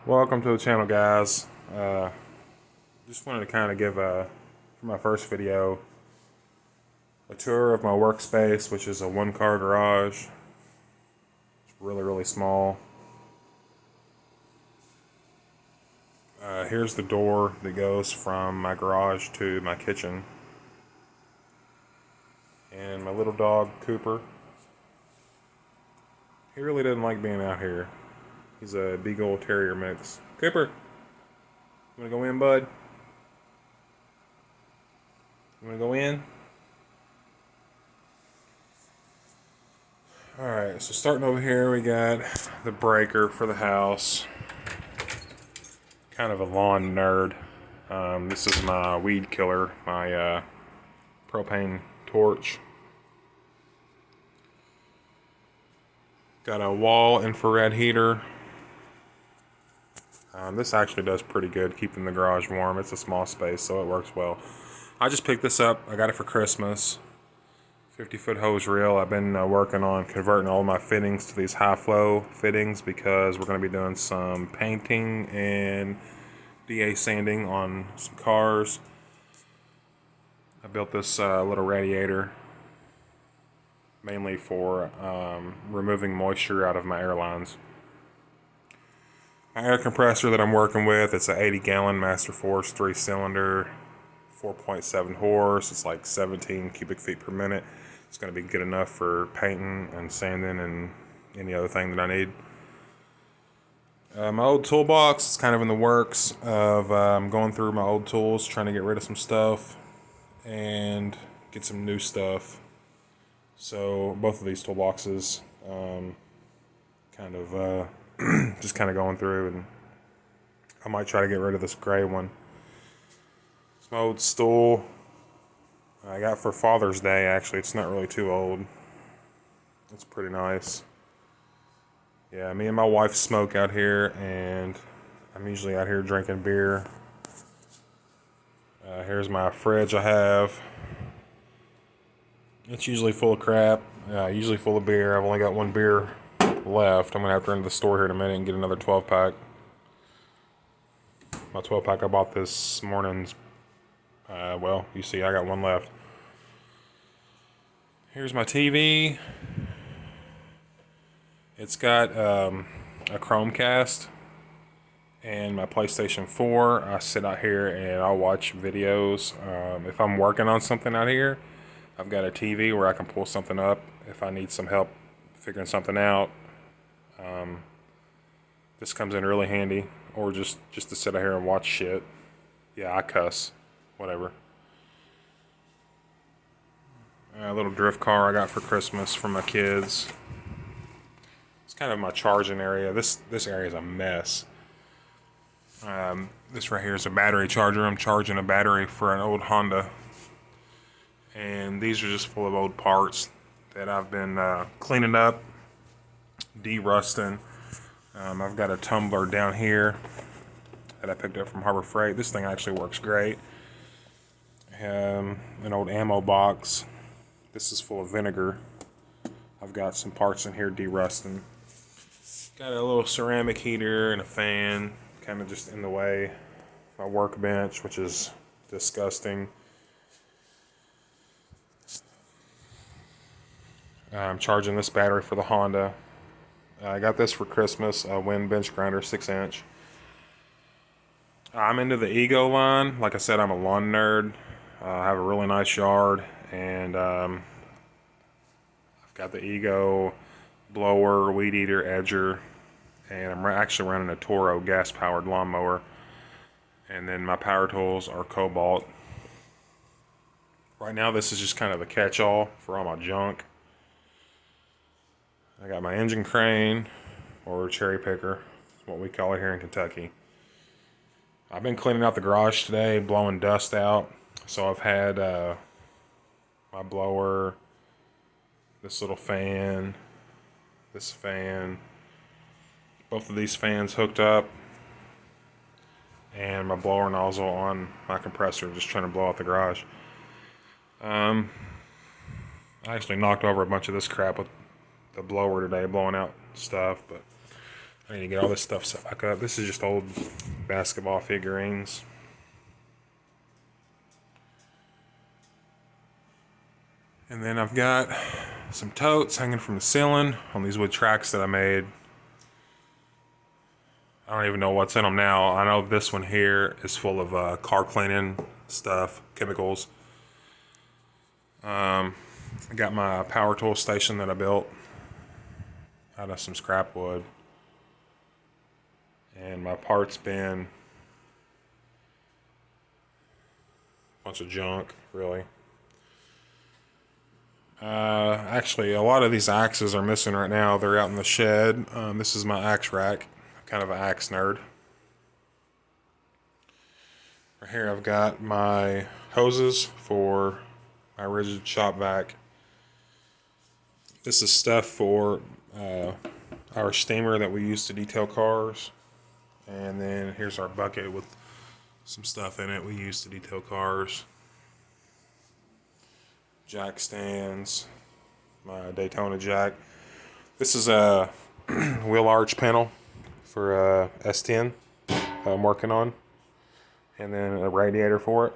Welcome to the channel, guys. Just wanted to kind of give for my first video, a tour of my workspace, which is a one-car garage. It's really small. Here's the door that goes from my garage to my kitchen. And my little dog, Cooper. He really doesn't like being out here. He's a Beagle Terrier mix. Cooper, you wanna go in, bud? You wanna go in? Alright, so starting over here, we got the breaker for the house. Kind of a lawn nerd. This is my weed killer, my propane torch. Got a wall infrared heater. This actually does pretty good keeping the garage warm. It's a small space, so it works well. I just picked this up. I got it for Christmas. 50-foot hose reel. I've been working on converting all my fittings to these high flow fittings because we're going to be doing some painting and DA sanding on some cars. I built this little radiator mainly for removing moisture out of my airlines. My air compressor that I'm working with, it's an 80-gallon Master Force 3-cylinder, 4.7 horse. It's like 17 cubic feet per minute. It's going to be good enough for painting and sanding and any other thing that I need. My old toolbox is kind of in the works of going through my old tools, trying to get rid of some stuff and get some new stuff. So both of these toolboxes, kind of just kind of going through, and I might try to get rid of this gray one. It's my old stool I got for Father's Day. Actually, it's not really too old. It's pretty nice. Yeah, me and my wife smoke out here, and I'm usually out here drinking beer. Here's my fridge I have. It's usually full of crap, usually full of beer. I've only got one beer left. I'm going to have to run to the store here in a minute and get another 12-pack. My 12-pack I bought this morning's, well, you see I got one left. Here's my TV. It's got a Chromecast and my PlayStation 4. I sit out here and I'll watch videos. If I'm working on something out here, I've got a TV where I can pull something up if I need some help figuring something out. This comes in really handy, or just to sit out here and watch shit. Yeah, I cuss. Whatever. A little drift car I got for Christmas from my kids. It's kind of my charging area. This area is a mess. This right here is a battery charger. I'm charging a battery for an old Honda. And these are just full of old parts that I've been cleaning up, de-rusting. I've got a tumbler down here that I picked up from Harbor Freight. This thing actually works great. An old ammo box. This is full of vinegar. I've got some parts in here de-rusting. Got a little ceramic heater and a fan, kind of just in the way. My workbench, which is disgusting. I'm charging this battery for the Honda. I got this for Christmas, a Wind bench grinder, 6-inch. I'm into the Ego line. Like I said, I'm a lawn nerd. I have a really nice yard, and I've got the Ego blower, weed eater, edger, and I'm actually running a Toro gas-powered lawnmower. And then my power tools are Cobalt. Right now, this is just kind of a catch-all for all my junk. I got my engine crane, or cherry picker, what we call it here in Kentucky. I've been cleaning out the garage today, blowing dust out. So I've had my blower, this little fan, this fan, both of these fans hooked up, and my blower nozzle on my compressor, just trying to blow out the garage. I actually knocked over a bunch of this crap with the blower today, blowing out stuff, but I need to get all this stuff set back up. This is just old basketball figurines. And then I've got some totes hanging from the ceiling on these wood tracks that I made. I don't even know what's in them now. I know this one here is full of car cleaning stuff, chemicals. I got my power tool station that I built out of some scrap wood. And my parts bin, a bunch of junk, really. Actually, a lot of these axes are missing right now. They're out in the shed. This is my axe rack. Kind of an axe nerd. Right here I've got my hoses for my rigid shop vac. This is stuff for our steamer that we use to detail cars. And then here's our bucket with some stuff in it we use to detail cars. Jack stands, my Daytona jack. This is a wheel arch panel for S10 I'm working on, and then a radiator for it.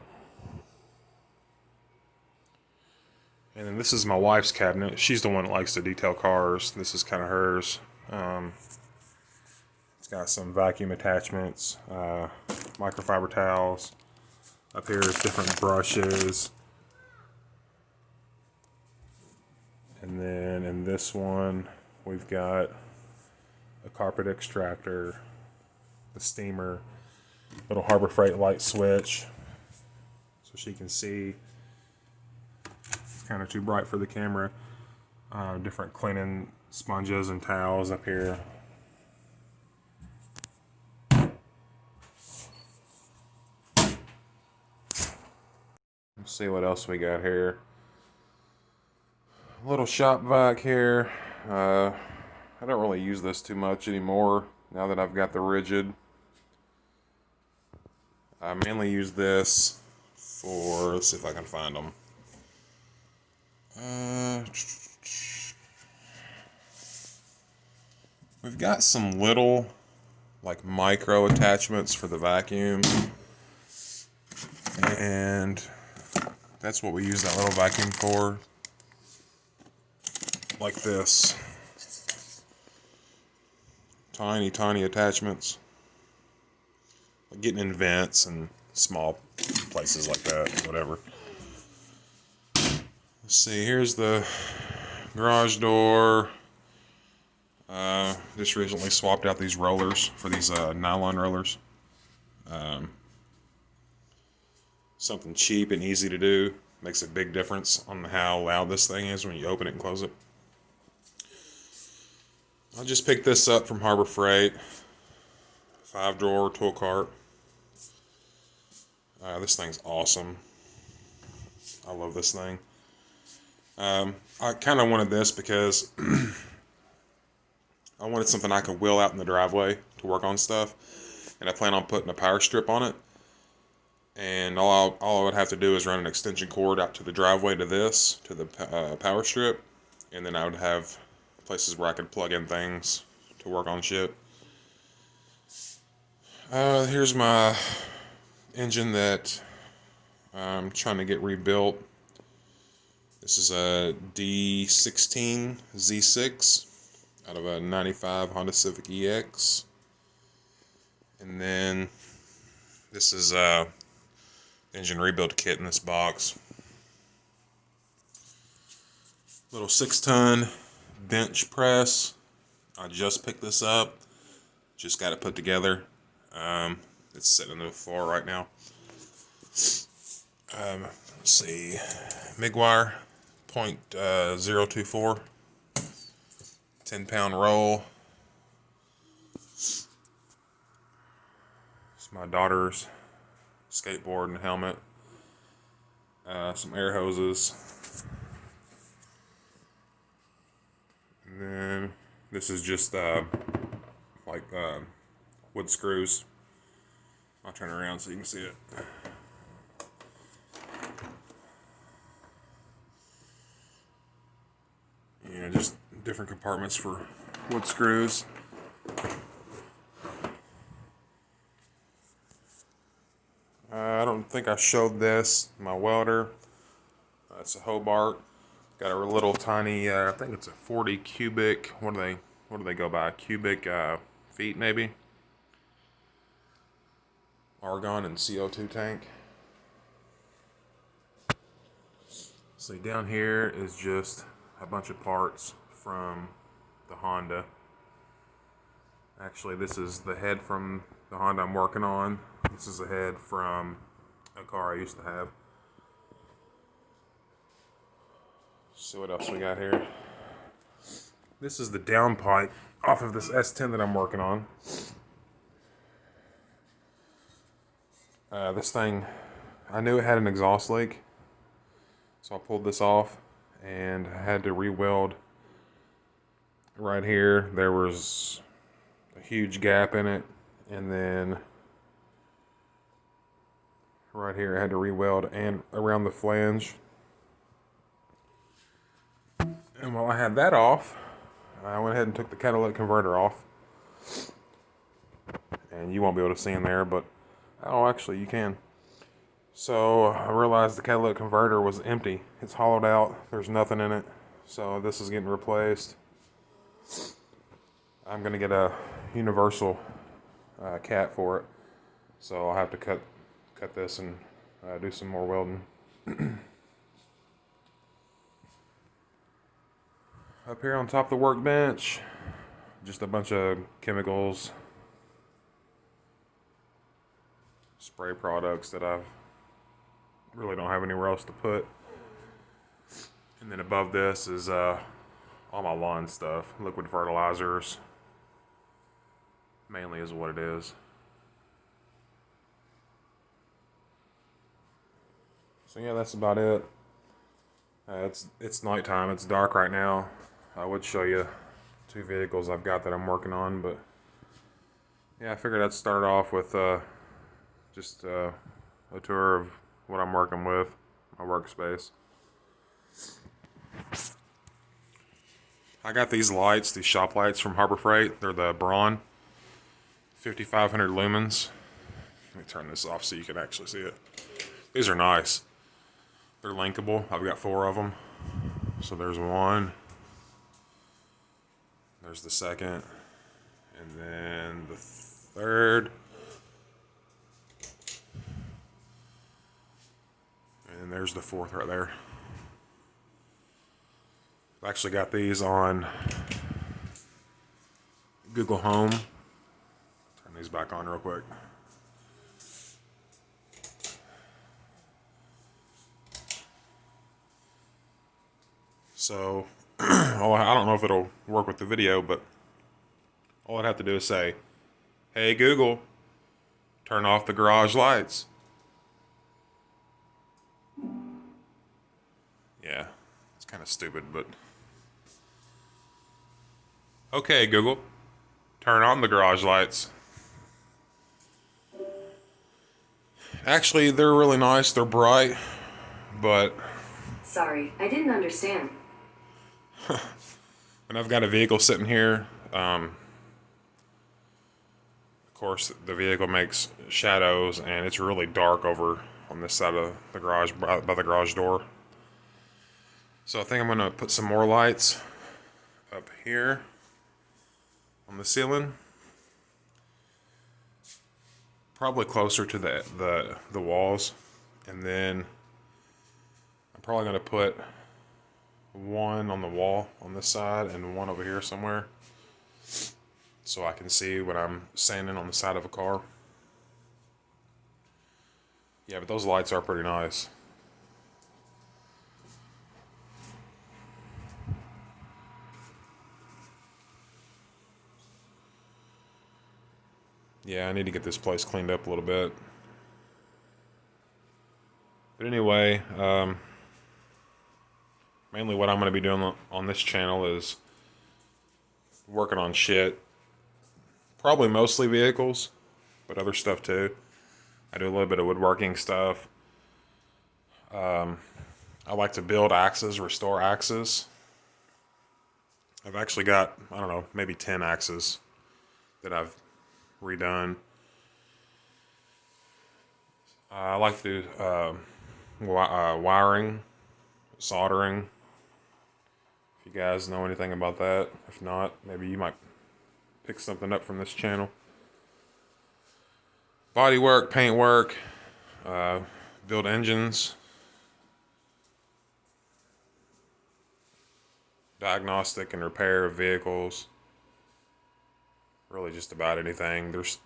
And then this is my wife's cabinet. She's the one that likes to detail cars. This is kind of hers. It's got some vacuum attachments, microfiber towels. Up here is different brushes. And then in this one, we've got a carpet extractor, the steamer, little Harbor Freight light switch, so she can see. It's kind of too bright for the camera. Different cleaning sponges and towels up here. Let's see what else we got here. Little shop vac here. I don't really use this too much anymore now that I've got the rigid. I mainly use this for, let's see if I can find them. We've got some little like micro attachments for the vacuum, and that's what we use that little vacuum for. Like this. Tiny, tiny attachments. Like getting in vents and small places like that, whatever. Let's see, here's the garage door. Just recently swapped out these rollers for these nylon rollers. Something cheap and easy to do. Makes a big difference on how loud this thing is when you open it and close it. I just picked this up from Harbor Freight. 5-drawer tool cart. This thing's awesome. I love this thing. I kind of wanted this because I wanted something I could wheel out in the driveway to work on stuff. And I plan on putting a power strip on it. And all I would have to do is run an extension cord out to the driveway to this, to the power strip. And then I would have places where I could plug in things to work on shit. Here's my engine that I'm trying to get rebuilt. This is a D16 Z6 out of a 95 Honda Civic EX. And then this is a engine rebuild kit in this box. Little 6-ton bench press. I just picked this up. Just got it put together. It's sitting on the floor right now. Let's see. Migwire .024. 10-pound roll. It's my daughter's skateboard and helmet. Some air hoses. And then this is just wood screws. I'll turn around so you can see it. Yeah, just different compartments for wood screws. think I showed this, my welder. It's a Hobart. Got a little tiny, I think it's a 40 cubic, what do they go by? Cubic feet maybe? Argon and CO2 tank. See, down here is just a bunch of parts from the Honda. Actually, this is the head from the Honda I'm working on. This is the head from a car I used to have. So what else we got here? This is the downpipe off of this S10 that I'm working on. This thing, I knew it had an exhaust leak, so I pulled this off and I had to re-weld right here. There was a huge gap in it, and then right here I had to re-weld and around the flange. And while I had that off, I went ahead and took the catalytic converter off. And you won't be able to see in there, but oh, actually you can. So I realized the catalytic converter was empty. It's hollowed out. There's nothing in it. So this is getting replaced. I'm gonna get a universal cat for it. So I'll have to cut this and do some more welding. Up here on top of the workbench, just a bunch of chemicals, spray products that I really don't have anywhere else to put. And then above this is all my lawn stuff, liquid fertilizers, mainly is what it is. So yeah, that's about it. It's nighttime, it's dark right now. I would show you 2 vehicles I've got that I'm working on, but yeah, I figured I'd start off with just a tour of what I'm working with, my workspace. I got these lights, these shop lights from Harbor Freight. They're the Braun 5500 lumens. Let me turn this off so you can actually see it. These are nice. They're linkable. I've got 4 of them. So there's one. There's the second. And then the third. And there's the fourth right there. I've actually got these on Google Home. Turn these back on real quick. So, I don't know if it'll work with the video, but all I'd have to do is say, "Hey Google, turn off the garage lights." Yeah, it's kind of stupid, but... "Okay Google, turn on the garage lights." Actually, they're really nice, they're bright, but... Sorry, I didn't understand. And I've got a vehicle sitting here. Of course, the vehicle makes shadows, and it's really dark over on this side of the garage, by the garage door. So I think I'm going to put some more lights up here on the ceiling. Probably closer to the walls. And then I'm probably going to put one on the wall on this side and one over here somewhere, so I can see when I'm standing on the side of a car. Yeah, but those lights are pretty nice. Yeah, I need to get this place cleaned up a little bit. But anyway, mainly what I'm going to be doing on this channel is working on shit. Probably mostly vehicles, but other stuff too. I do a little bit of woodworking stuff. I like to build axes, restore axes. I've actually got, I don't know, maybe 10 axes that I've redone. I like to do wiring, soldering. If you guys know anything about that, if not, maybe you might pick something up from this channel. Body work, paint work, build engines, diagnostic and repair of vehicles. Really just about anything. There's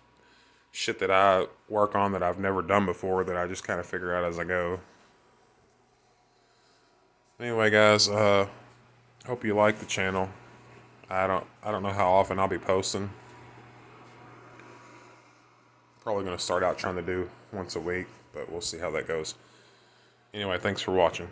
shit that I work on that I've never done before that I just kind of figure out as I go. Anyway, guys, hope you like the channel. I don't know how often I'll be posting. Probably going to start out trying to do once a week, but we'll see how that goes. Anyway, thanks for watching.